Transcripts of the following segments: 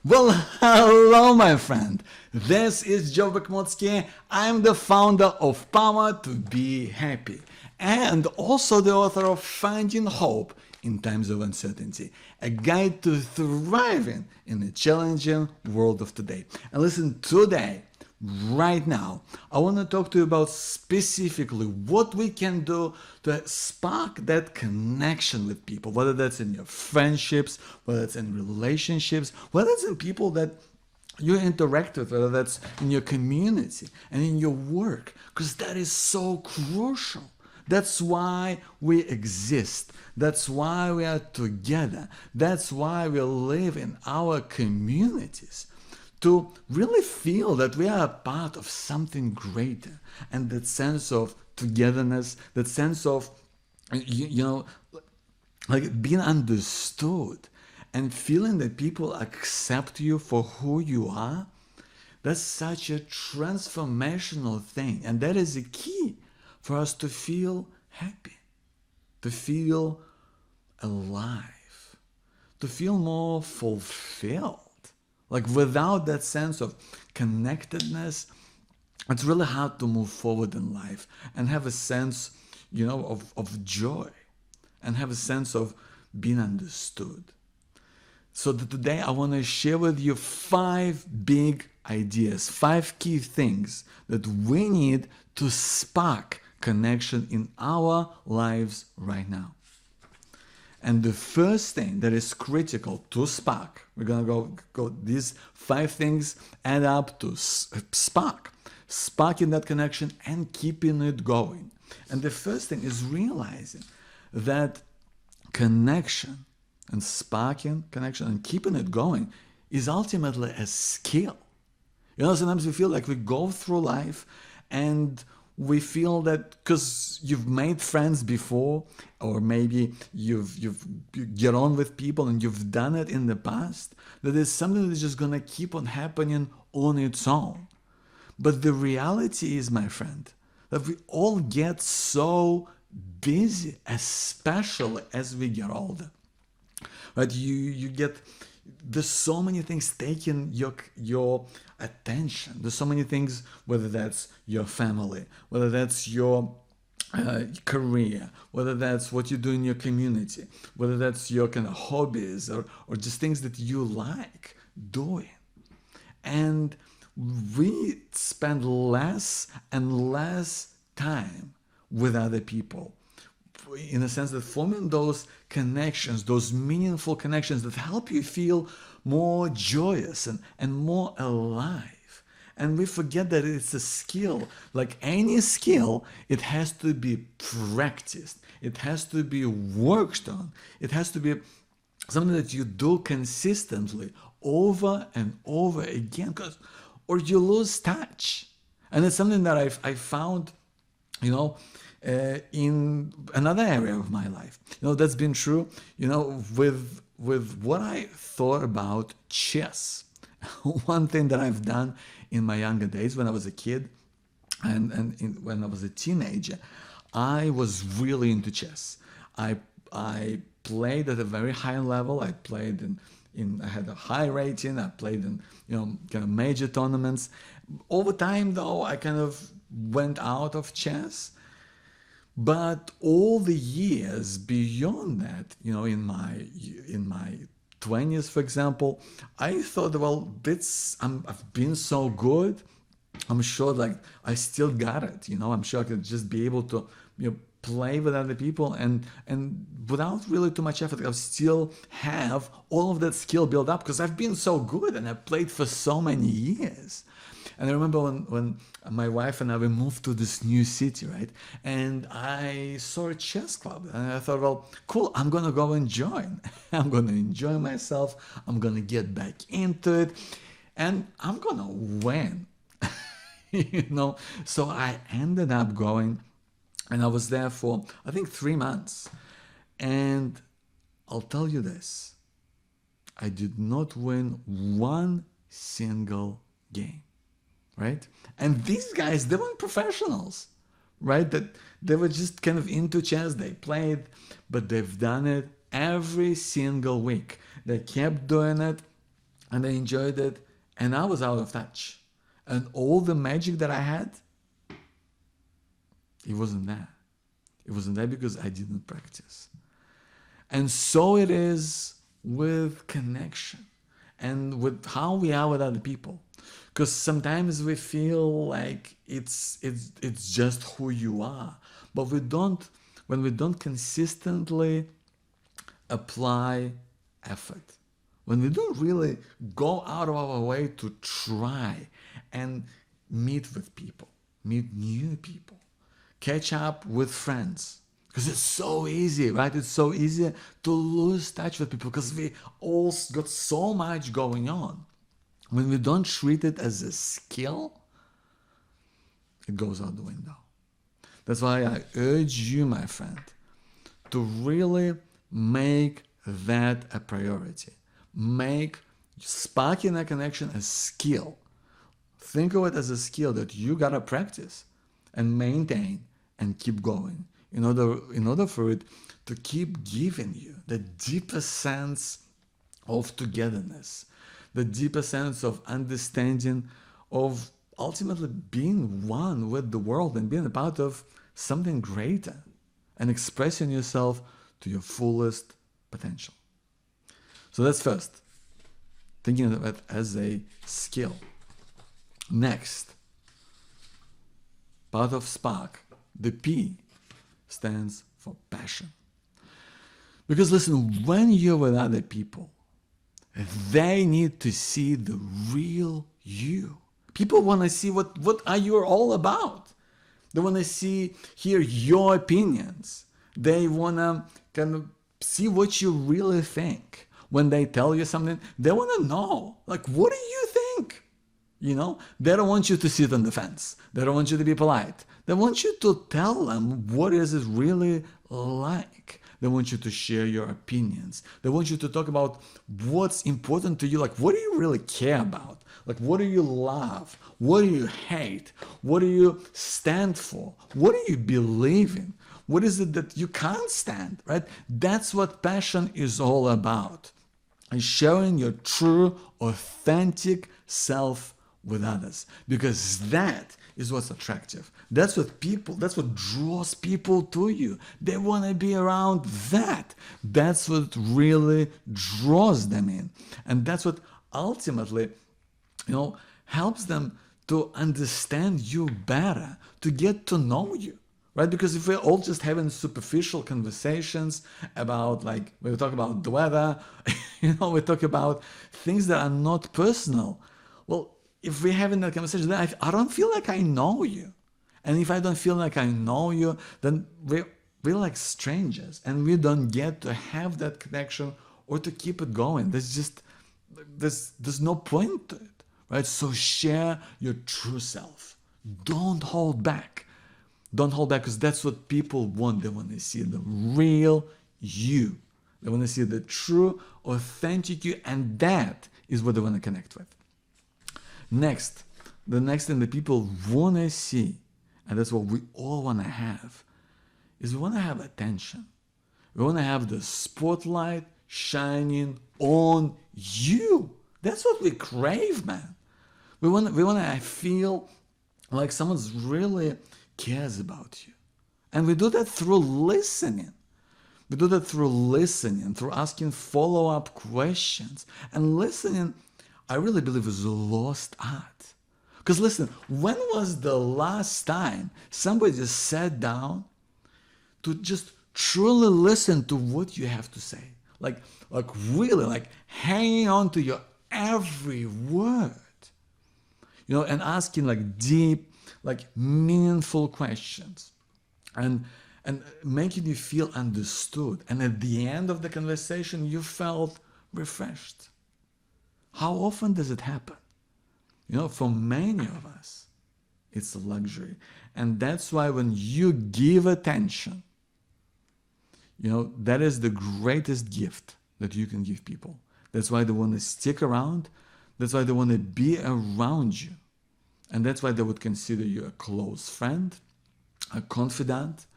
Well, hello, my friend. This is Joe Bekmotsky. I'm the founder of Power to Be Happy and also the author of Finding Hope in Times of Uncertainty, a guide to thriving in the challenging world of today. And listen, today, right now, I want to talk to you about specifically what we can do to spark that connection with people, whether that's in your friendships, whether it's in relationships, whether it's in people that you interact with, whether that's in your community and in your work, because that is so crucial. That's why we exist. That's why we are together. That's why we live in our communities, to really feel that we are a part of something greater, and that sense of togetherness, that sense of, like being understood and feeling that people accept you for who you are. That's such a transformational thing, and that is a key for us to feel happy, to feel alive, to feel more fulfilled. Like without that sense of connectedness, it's really hard to move forward in life and have a sense, of joy and have a sense of being understood. So that today I want to share with you 5 big ideas, 5 key things that we need to spark connection in our lives right now. And the first thing that is critical to spark, we're going to go these 5 things add up to sparking that connection and keeping it going. And the first thing is realizing that connection and sparking connection and keeping it going is ultimately a skill. Sometimes we feel like we go through life and we feel that because you've made friends before, or maybe you get on with people and you've done it in the past, that it's something that's just going to keep on happening on its own. But the reality is, my friend, that we all get so busy, especially as we get older. Right? You get, there's so many things taking your attention. There's so many things, whether that's your family, whether that's your career, whether that's what you do in your community, whether that's your kind of hobbies or just things that you like doing. And we spend less and less time with other people, in the sense that forming those connections, those meaningful connections that help you feel more joyous and more alive. And we forget that it's a skill. Like any skill, it has to be practiced. It has to be worked on. It has to be something that you do consistently over and over again, or you lose touch. And it's something that I found, in another area of my life. That's been true, with what I thought about chess. One thing that I've done in my younger days, when I was a kid when I was a teenager, I was really into chess. I played at a very high level. I played I had a high rating. I played in kind of major tournaments. Over time, though, I kind of went out of chess. But all the years beyond that, in my 20s, for example, I thought, well, I've been so good. I'm sure, like, I still got it. I'm sure I could just be able to, play with other people and without really too much effort, I'll still have all of that skill built up because I've been so good and I've played for so many years. And I remember when my wife and I, we moved to this new city, right? And I saw a chess club and I thought, well, cool, I'm going to go and join. I'm going to enjoy myself. I'm going to get back into it and I'm going to win. So I ended up going and I was there for, I think, 3 months. And I'll tell you this, I did not win one single game. Right? And these guys, they weren't professionals, right? That they were just kind of into chess. They played, but they've done it every single week. They kept doing it. and I enjoyed it, and I was out of touch. And all the magic that I had, it wasn't there. It wasn't there because I didn't practice. And so it is with connection and with how we are with other people. Because sometimes we feel like it's just who you are. But when we don't consistently apply effort, when we don't really go out of our way to try and meet with people, meet new people, catch up with friends. Because it's so easy, right? It's so easy to lose touch with people because we all got so much going on. When we don't treat it as a skill, it goes out the window. That's why I urge you, my friend, to really make that a priority. Make sparking a connection a skill. Think of it as a skill that you gotta practice and maintain and keep going in order for it to keep giving you the deepest sense of togetherness, the deepest sense of understanding, of ultimately being one with the world and being a part of something greater and expressing yourself to your fullest potential. So that's first, thinking of it as a skill. Next, part of spark, the P stands for passion. Because listen, when you're with other people, they need to see the real you. People want to see what are you all about. They want to hear your opinions. They want to kind of see what you really think. When they tell you something, they want to know, like, what do you think? You know, they don't want you to sit on the fence. They don't want you to be polite. They want you to tell them what is it really like. They want you to share your opinions. They want you to talk about what's important to you. Like, what do you really care about? Like, what do you love? What do you hate? What do you stand for? What do you believe in? What is it that you can't stand, right? That's what passion is all about. Is sharing your true, authentic self with others. Because that is what's attractive. That's what draws people to you. They want to be around that. That's what really draws them in. And that's what ultimately, helps them to understand you better, to get to know you. Right? Because if we're all just having superficial conversations about, like, we talk about the weather, we talk about things that are not personal. Well, if we're having that conversation, then I don't feel like I know you. And if I don't feel like I know you, then we're like strangers and we don't get to have that connection or to keep it going. There's no point to it, right? So share your true self. Don't hold back. Don't hold back, because that's what people want. They want to see the real you. They want to see the true, authentic you, and that is what they want to connect with. Next, the next thing that people want to see, and that's what we all want to have, is we want to have attention. We want to have the spotlight shining on you. That's what we crave, man. We want to feel like someone's really cares about you. And we do that through listening. We do that through listening, through asking follow-up questions. And listening, I really believe, is a lost art. Because listen, when was the last time somebody just sat down to just truly listen to what you have to say? Like really, like hanging on to your every word. And asking like deep, like meaningful questions, and making you feel understood. And at the end of the conversation, you felt refreshed. How often does it happen? For many of us, it's a luxury. And that's why when you give attention, that is the greatest gift that you can give people. That's why they want to stick around. That's why they want to be around you. And that's why they would consider you a close friend, a confidant,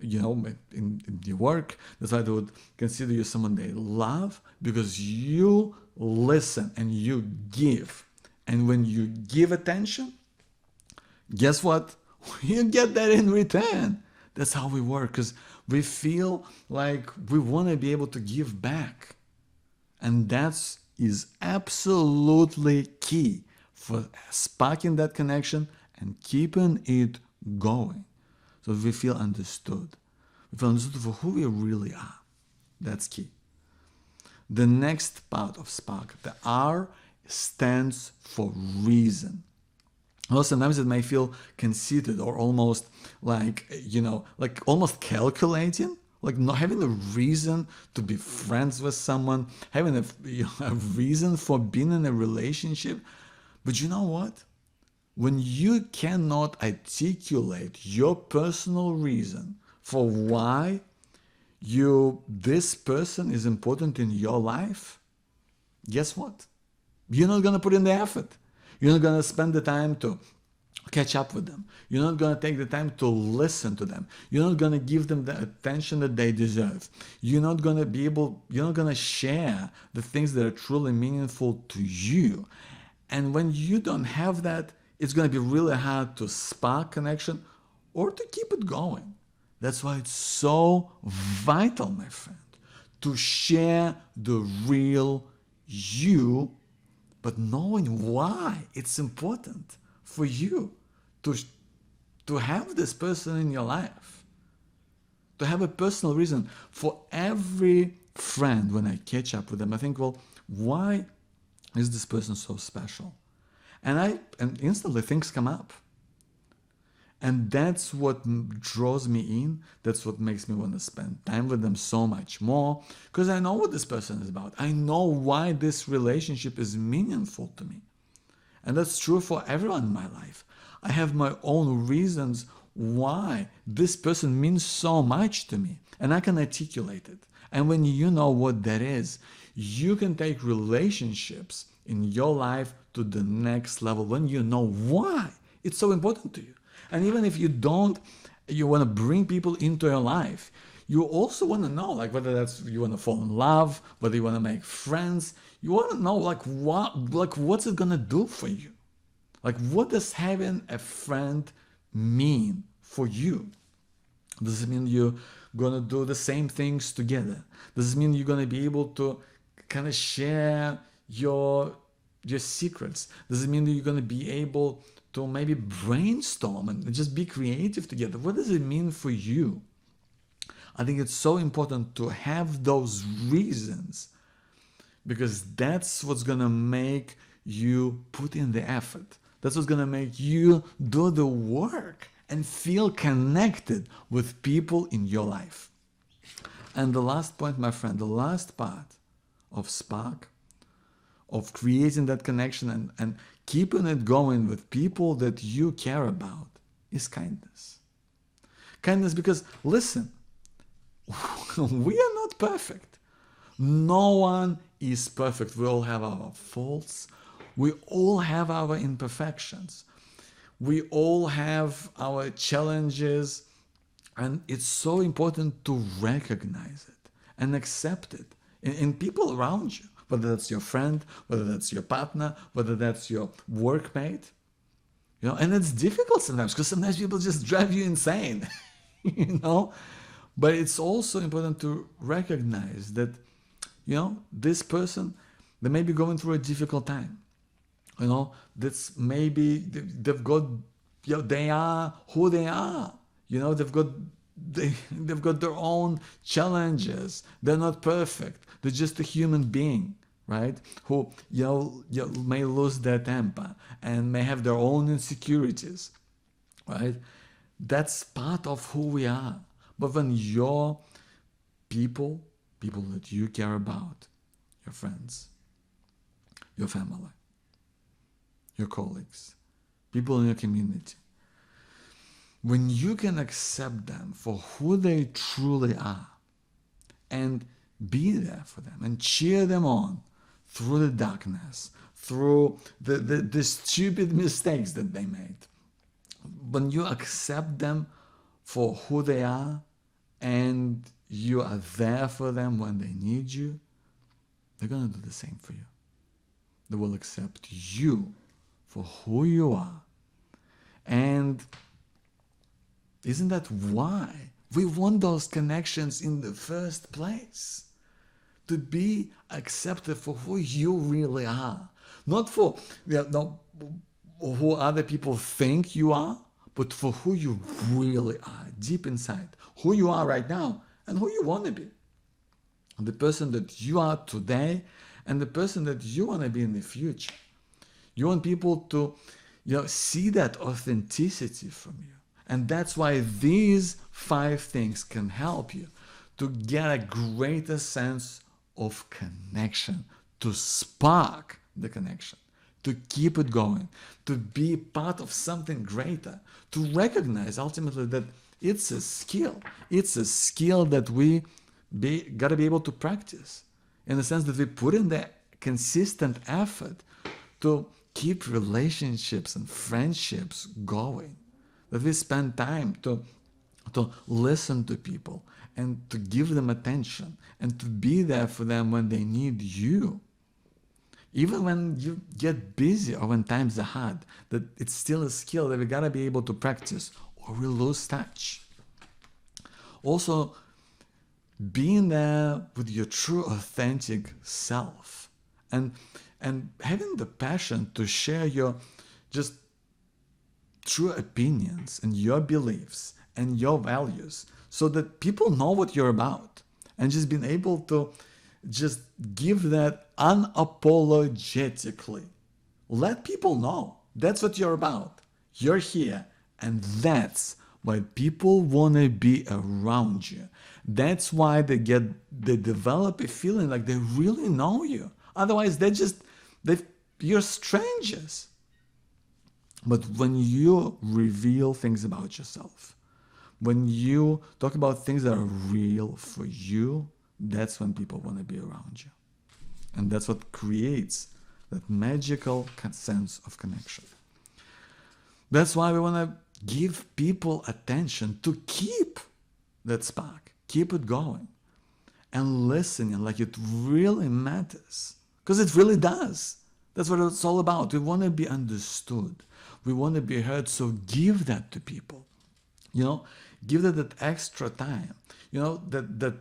in your work. That's why they would consider you someone they love, because you listen and you give, and when you give attention, guess what? You get that in return. That's how we work, because we feel like we want to be able to give back. And that is absolutely key for sparking that connection and keeping it going. So we feel understood. We feel understood for who we really are. That's key. The next part of spark, the R, stands for reason. Well, sometimes it may feel conceited or almost like, like almost calculating, like not having a reason to be friends with someone, having a reason for being in a relationship. But you know what? When you cannot articulate your personal reason for why this person is important in your life, guess what? You're not going to put in the effort. You're not going to spend the time to catch up with them. You're not going to take the time to listen to them. You're not going to give them the attention that they deserve. You're not going to share the things that are truly meaningful to you. And when you don't have that, it's going to be really hard to spark connection or to keep it going. That's why it's so vital, my friend, to share the real you, but knowing why it's important for you to have this person in your life, to have a personal reason. For every friend, when I catch up with them, I think, well, why is this person so special? And instantly things come up. And that's what draws me in. That's what makes me want to spend time with them so much more, because I know what this person is about. I know why this relationship is meaningful to me. And that's true for everyone in my life. I have my own reasons why this person means so much to me, and I can articulate it. And when you know what that is, you can take relationships in your life to the next level when you know why it's so important to you. And even if you want to bring people into your life, you also want to know, like, whether that's you want to fall in love, whether you want to make friends. You want to know, what's it gonna do for you? Like, what does having a friend mean for you? Does it mean you're gonna do the same things together? Does it mean you're gonna be able to kind of share your secrets? Does it mean that you're gonna be able to maybe brainstorm and just be creative together? What does it mean for you? I think it's so important to have those reasons, because that's what's gonna make you put in the effort. That's what's gonna make you do the work and feel connected with people in your life. And the last point, my friend, the last part of spark, of creating that connection and keeping it going with people that you care about, is kindness. Kindness, because listen, we are not perfect. No one is perfect. We all have our faults. We all have our imperfections. We all have our challenges. And it's so important to recognize it and accept it in people around you, whether that's your friend, whether that's your partner, whether that's your workmate. And it's difficult sometimes, because sometimes people just drive you insane, But it's also important to recognize that, this person, they may be going through a difficult time. That's maybe they've got, they are who they are. They've got their own challenges. They're not perfect. They're just a human being, right? Who may lose their temper and may have their own insecurities, right? That's part of who we are. But when your people that you care about, your friends, your family, your colleagues, people in your community, when you can accept them for who they truly are and be there for them and cheer them on through the darkness, through the stupid mistakes that they made, when you accept them for who they are and you are there for them when they need you, they're going to do the same for you. that will accept you for who you are. And isn't that why we want those connections in the first place? To be accepted for who you really are. Not for who other people think you are, but for who you really are, deep inside. Who you are right now and who you want to be. The person that you are today and the person that you want to be in the future. You want people to see that authenticity from you. And that's why these 5 things can help you to get a greater sense of connection, to spark the connection, to keep it going, to be part of something greater, to recognize ultimately that it's a skill. It's a skill that we gotta be able to practice, in the sense that we put in the consistent effort to keep relationships and friendships going, that we spend time to listen to people and to give them attention and to be there for them when they need you. Even when you get busy or when times are hard, that it's still a skill that we gotta be able to practice or we lose touch. Also, being there with your true authentic self and having the passion to share your just true opinions and your beliefs and your values so that people know what you're about, and just being able to just give that unapologetically. Let people know that's what you're about. You're here, and that's why people want to be around you. That's why they develop a feeling like they really know you. Otherwise, you're strangers. But when you reveal things about yourself, when you talk about things that are real for you, that's when people want to be around you. And that's what creates that magical sense of connection. That's why we want to give people attention to keep that spark, keep it going, and listening like it really matters. Because it really does. That's what it's all about. We want to be understood. We want to be heard, so give that to people. Give that extra time. That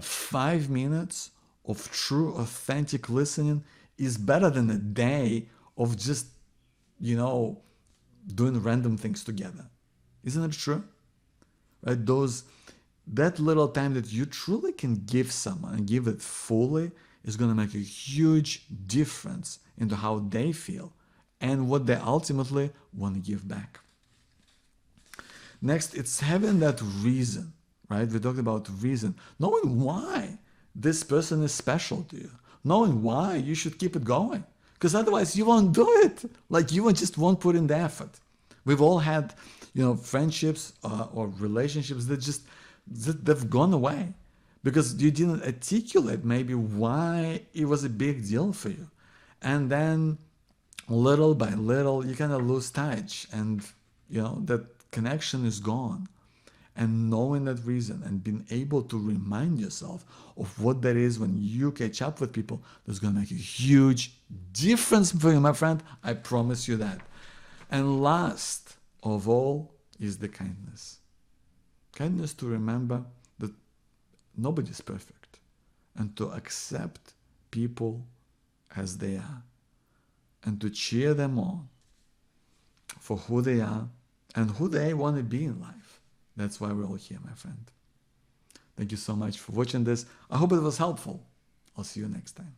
5 minutes of true, authentic listening is better than a day of just, doing random things together. Isn't it true? Right? That little time that you truly can give someone and give it fully is going to make a huge difference into how they feel and what they ultimately want to give back. Next, it's having that reason, right? We talked about reason. Knowing why this person is special to you. Knowing why you should keep it going. Because otherwise you won't do it. Like you just won't put in the effort. We've all had, friendships or relationships that they've gone away because you didn't articulate maybe why it was a big deal for you. And then little by little, you kind of lose touch and, that connection is gone. And knowing that reason and being able to remind yourself of what that is when you catch up with people, that's going to make a huge difference for you, my friend. I promise you that. And last of all is the kindness. Kindness to remember that nobody's perfect and to accept people as they are and to cheer them on for who they are and who they want to be in life. That's why we're all here, my friend. Thank you so much for watching this. I hope it was helpful. I'll see you next time.